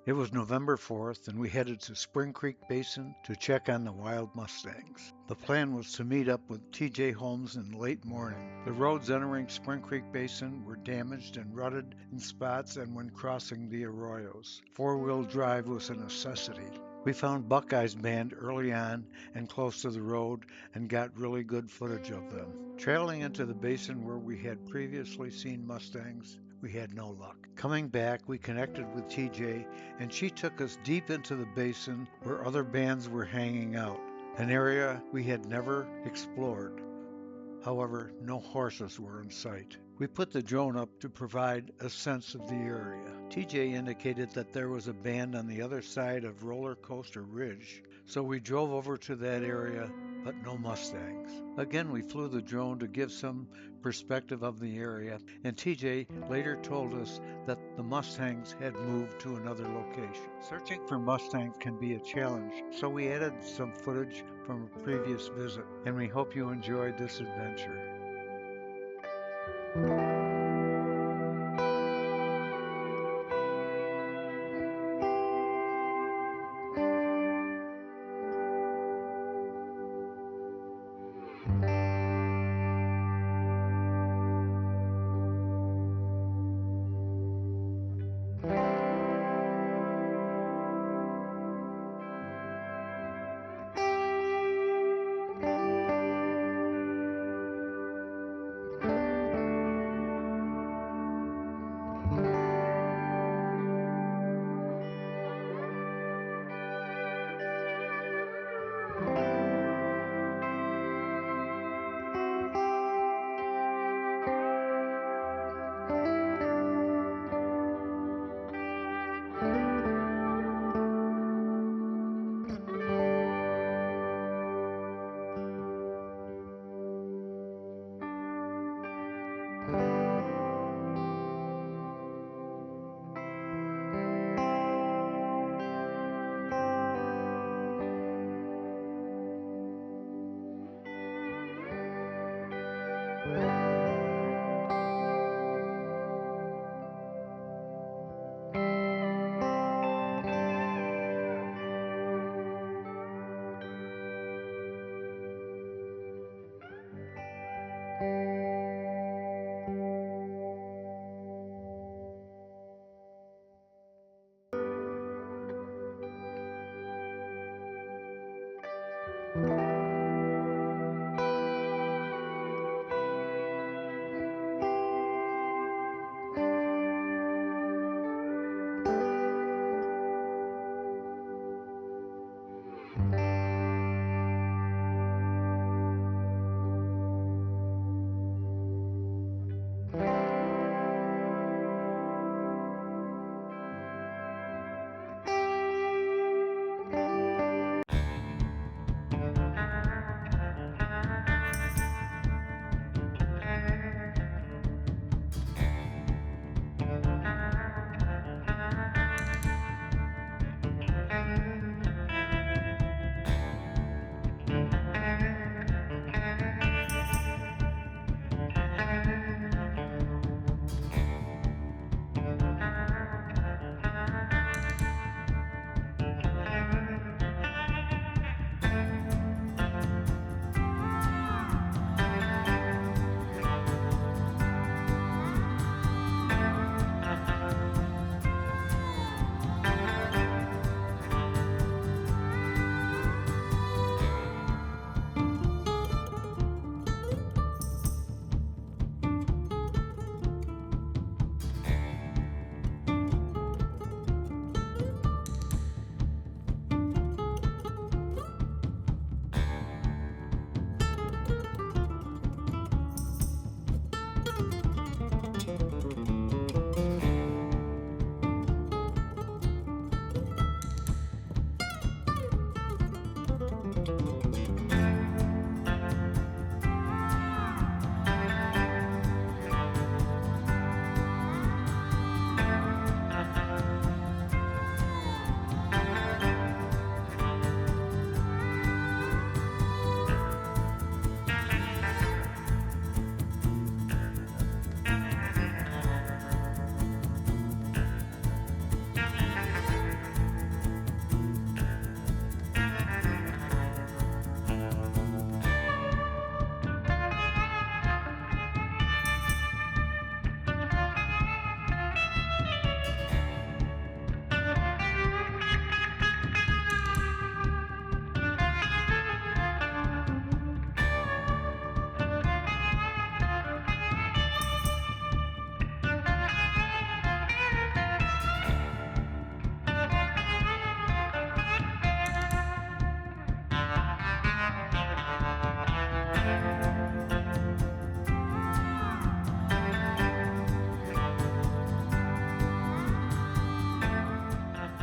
It was November 4th, and we headed to Spring Creek Basin to check on the wild Mustangs. The plan was to meet up with TJ Holmes in late morning. The roads entering Spring Creek Basin were damaged and rutted in spots and when crossing the arroyos. Four-wheel drive was a necessity. We found Buckeye's band early on and close to the road and got really good footage of them. Trailing into the basin where we had previously seen Mustangs, we had no luck. Coming back, we connected with TJ and she took us deep into the basin where other bands were hanging out, an area we had never explored. However, no horses were in sight. We put the drone up to provide a sense of the area. TJ indicated that there was a band on the other side of Roller Coaster Ridge, so we drove over to that area, but no Mustangs. Again, we flew the drone to give some perspective of the area, and TJ later told us that the Mustangs had moved to another location. Searching for Mustangs can be a challenge, so we added some footage from a previous visit, and we hope you enjoyed this adventure.